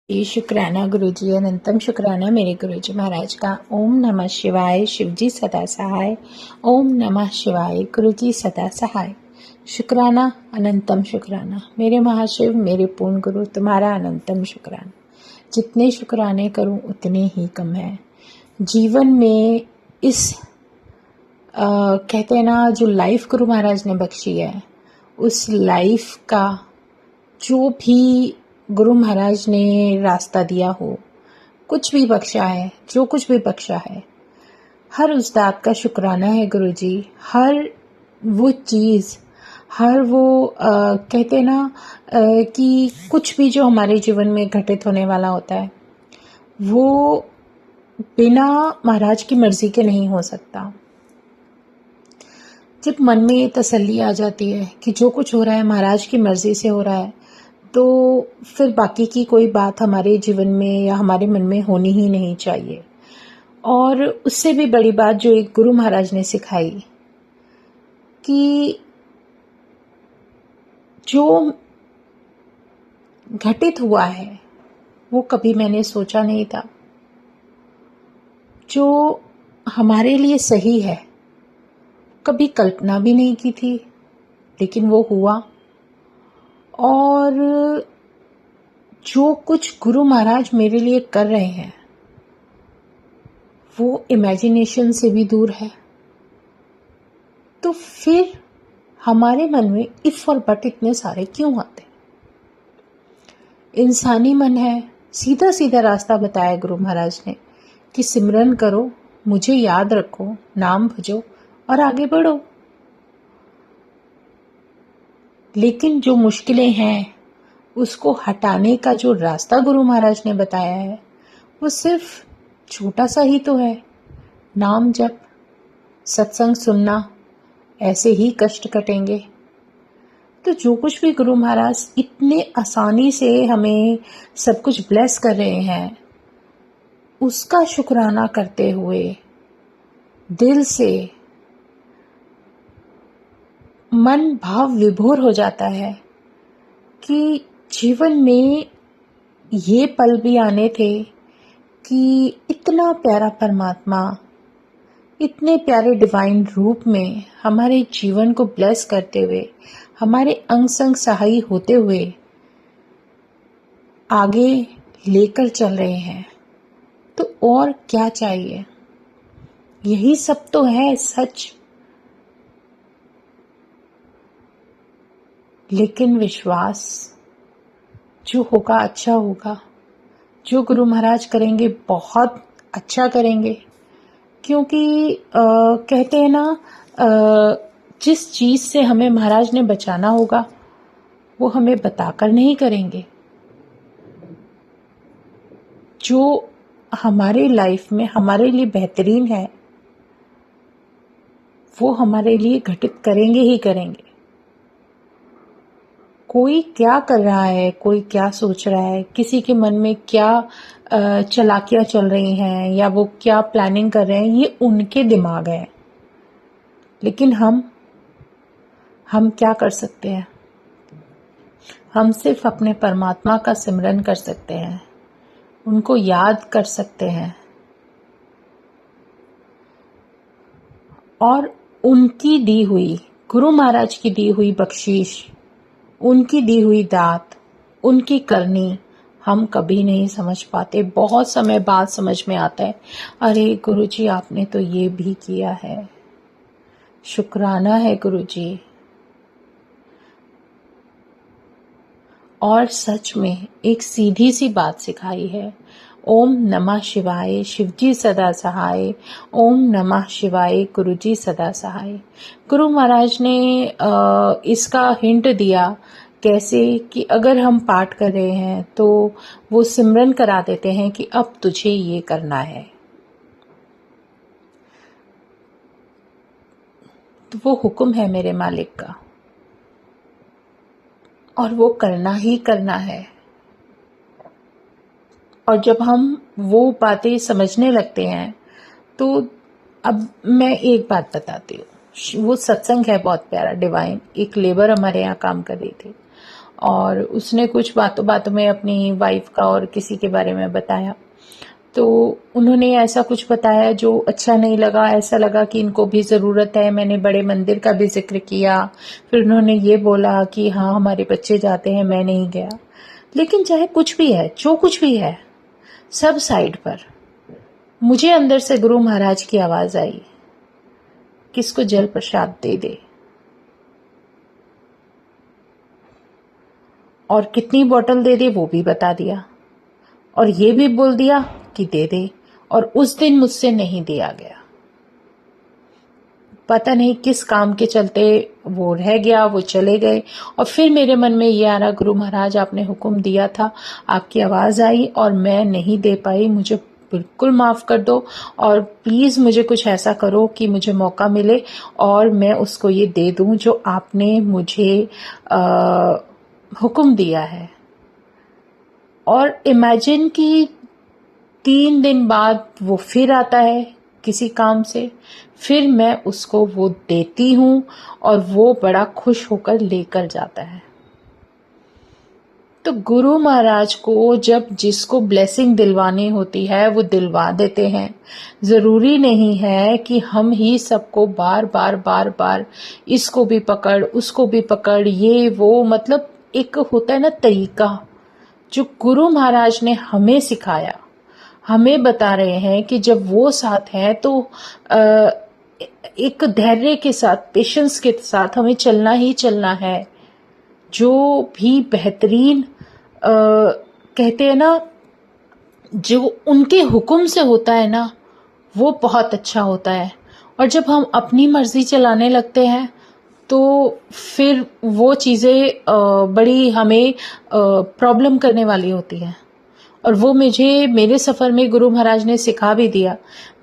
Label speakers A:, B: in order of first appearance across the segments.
A: जी, शुक्राना गुरुजी, अनंतम शुक्राना मेरे गुरुजी महाराज का। ओम नमः शिवाय, शिवजी सदा सहाय। ओम नमः शिवाय, गुरुजी सदा सहाय। शुक्राना, अनंतम शुक्राना मेरे महाशिव, मेरे पूर्ण गुरु, तुम्हारा अनंतम शुक्राना। जितने शुक्राने करूं उतने ही कम है। जीवन में इस कहते हैं ना, जो लाइफ गुरु महाराज ने बख्शी है, उस लाइफ का जो भी गुरु महाराज ने रास्ता दिया हो, कुछ भी बख्शा है, जो कुछ भी बख्शा है, हर उस दात का शुक्राना है गुरुजी। हर वो चीज़, हर वो कहते हैं ना कि कुछ भी जो हमारे जीवन में घटित होने वाला होता है, वो बिना महाराज की मर्जी के नहीं हो सकता। जब मन में ये तसल्ली आ जाती है कि जो कुछ हो रहा है महाराज की मर्जी से हो रहा है, तो फिर बाकी की कोई बात हमारे जीवन में या हमारे मन में होनी ही नहीं चाहिए। और उससे भी बड़ी बात जो एक गुरु महाराज ने सिखाई कि जो घटित हुआ है वो कभी मैंने सोचा नहीं था। जो हमारे लिए सही है कभी कल्पना भी नहीं की थी, लेकिन वो हुआ। और जो कुछ गुरु महाराज मेरे लिए कर रहे हैं वो इमेजिनेशन से भी दूर है। तो फिर हमारे मन में इफ और बट इतने सारे क्यों आते? इंसानी मन है, सीधा सीधा रास्ता बताया गुरु महाराज ने कि सिमरन करो, मुझे याद रखो, नाम भजो और आगे बढ़ो। लेकिन जो मुश्किलें हैं उसको हटाने का जो रास्ता गुरु महाराज ने बताया है वो सिर्फ छोटा सा ही तो है। नाम जप, सत्संग सुनना, ऐसे ही कष्ट कटेंगे। तो जो कुछ भी गुरु महाराज इतने आसानी से हमें सब कुछ ब्लेस कर रहे हैं, उसका शुक्राना करते हुए दिल से मन भाव विभोर हो जाता है कि जीवन में ये पल भी आने थे कि इतना प्यारा परमात्मा इतने प्यारे डिवाइन रूप में हमारे जीवन को ब्लेस करते हुए, हमारे अंग संग सहाई होते हुए आगे लेकर चल रहे हैं। तो और क्या चाहिए? यही सब तो है सच। लेकिन विश्वास, जो होगा अच्छा होगा, जो गुरु महाराज करेंगे बहुत अच्छा करेंगे। क्योंकि कहते हैं ना, जिस चीज से हमें महाराज ने बचाना होगा वो हमें बताकर नहीं करेंगे। जो हमारे लाइफ में हमारे लिए बेहतरीन है वो हमारे लिए घटित करेंगे ही करेंगे। कोई क्या कर रहा है, कोई क्या सोच रहा है, किसी के मन में क्या चालाकियां चल रही हैं या वो क्या प्लानिंग कर रहे हैं, ये उनके दिमाग है। लेकिन हम क्या कर सकते हैं? हम सिर्फ अपने परमात्मा का सिमरन कर सकते हैं, उनको याद कर सकते हैं और उनकी दी हुई, गुरु महाराज की दी हुई बख्शीश, उनकी दी हुई दात, उनकी करनी हम कभी नहीं समझ पाते। बहुत समय बाद समझ में आता है, अरे गुरुजी आपने तो ये भी किया है। शुक्राना है गुरुजी। और सच में एक सीधी सी बात सिखाई है, ओम नमः शिवाय, शिवजी सदा सहाय। ओम नमः शिवाय, गुरुजी सदा सहाय। गुरु महाराज ने इसका हिंट दिया कैसे कि अगर हम पाठ कर रहे हैं तो वो सिमरन करा देते हैं कि अब तुझे ये करना है। तो वो हुक्म है मेरे मालिक का और वो करना ही करना है। और जब हम वो बातें समझने लगते हैं तो अब मैं एक बात बताती हूँ। वो सत्संग है बहुत प्यारा, डिवाइन। एक लेबर हमारे यहाँ काम कर रही थी और उसने कुछ बातों बातों में अपनी वाइफ का और किसी के बारे में बताया। तो उन्होंने ऐसा कुछ बताया जो अच्छा नहीं लगा, ऐसा लगा कि इनको भी ज़रूरत है। मैंने बड़े मंदिर का भी जिक्र किया, फिर उन्होंने ये बोला कि हाँ हमारे बच्चे जाते हैं, मैं नहीं गया। लेकिन चाहे कुछ भी है, जो कुछ भी है, सब साइड पर, मुझे अंदर से गुरु महाराज की आवाज़ आई, किसको जल प्रसाद दे दे, और कितनी बोतल दे दे वो भी बता दिया, और ये भी बोल दिया कि दे दे। और उस दिन मुझसे नहीं दिया गया। पता नहीं किस काम के चलते वो रह गया, वो चले गए। और फिर मेरे मन में ये आ रहा, गुरु महाराज आपने हुक्म दिया था, आपकी आवाज़ आई और मैं नहीं दे पाई, मुझे बिल्कुल माफ़ कर दो, और प्लीज़ मुझे कुछ ऐसा करो कि मुझे मौका मिले और मैं उसको ये दे दूं जो आपने मुझे हुक्म दिया है। और इमेजिन कि 3 दिन बाद वो फिर आता है किसी काम से, फिर मैं उसको वो देती हूँ और वो बड़ा खुश होकर लेकर जाता है। तो गुरु महाराज को जब जिसको ब्लेसिंग दिलवानी होती है वो दिलवा देते हैं। ज़रूरी नहीं है कि हम ही सबको बार बार बार बार इसको भी पकड़, उसको भी पकड़, ये वो, मतलब एक होता है ना तरीका, जो गुरु महाराज ने हमें सिखाया, हमें बता रहे हैं कि जब वो साथ हैं तो एक धैर्य के साथ, पेशेंस के साथ हमें चलना ही चलना है। जो भी बेहतरीन कहते हैं ना, जो उनके हुक्म से होता है ना, वो बहुत अच्छा होता है। और जब हम अपनी मर्जी चलाने लगते हैं तो फिर वो चीज़ें बड़ी हमें प्रॉब्लम करने वाली होती हैं। और वो मुझे मेरे सफ़र में गुरु महाराज ने सिखा भी दिया,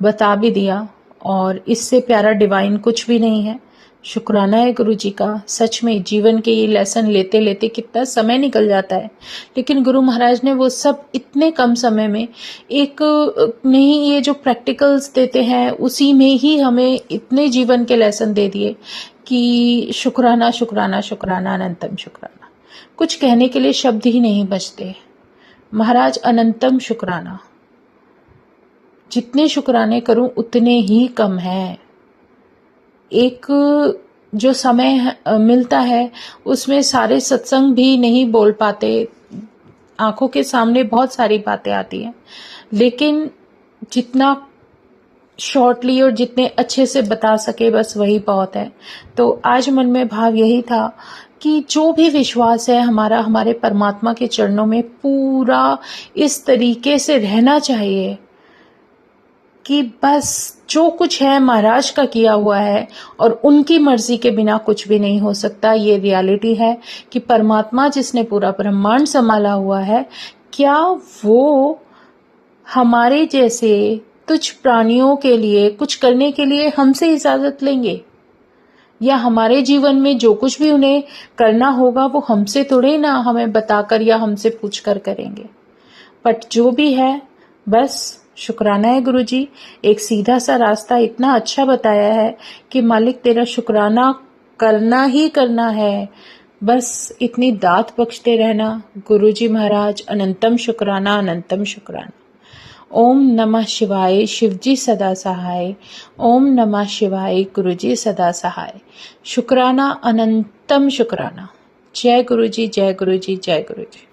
A: बता भी दिया, और इससे प्यारा डिवाइन कुछ भी नहीं है। शुक्राना है गुरु जी का। सच में जीवन के ये लेसन लेते लेते कितना समय निकल जाता है, लेकिन गुरु महाराज ने वो सब इतने कम समय में, एक नहीं, ये जो प्रैक्टिकल्स देते हैं उसी में ही हमें इतने जीवन के लेसन दे दिए कि शुक्राना शुक्राना शुक्राना अनंतम शुक्राना। कुछ कहने के लिए शब्द ही नहीं बचते। महाराज अनंतम शुक्राना, जितने शुक्राने करूं उतने ही कम है। एक जो समय मिलता है उसमें सारे सत्संग भी नहीं बोल पाते, आंखों के सामने बहुत सारी बातें आती हैं, लेकिन जितना शॉर्टली और जितने अच्छे से बता सके बस वही बहुत है। तो आज मन में भाव यही था कि जो भी विश्वास है हमारा हमारे परमात्मा के चरणों में पूरा इस तरीके से रहना चाहिए कि बस जो कुछ है महाराज का किया हुआ है और उनकी मर्जी के बिना कुछ भी नहीं हो सकता। ये रियलिटी है कि परमात्मा जिसने पूरा ब्रह्मांड संभाला हुआ है, क्या वो हमारे जैसे तुच्छ प्राणियों के लिए कुछ करने के लिए हमसे इजाजत लेंगे? या हमारे जीवन में जो कुछ भी उन्हें करना होगा वो हमसे थोड़े ना हमें बताकर या हमसे पूछकर करेंगे। बट जो भी है, बस शुक्राना है गुरु जी। एक सीधा सा रास्ता इतना अच्छा बताया है कि मालिक तेरा शुक्राना करना ही करना है। बस इतनी दात बख्शते रहना। गुरु जी महाराज अनंतम शुक्राना, अनंतम शुक्राना। ओम नमः शिवाय, शिवजी सदा सहाय। ओम नमः शिवाय, गुरुजी सदा सहाय। शुक्राना, अनंतम शुक्राना। जय गुरु जी, जय गुरु जी, जय गुरु जी।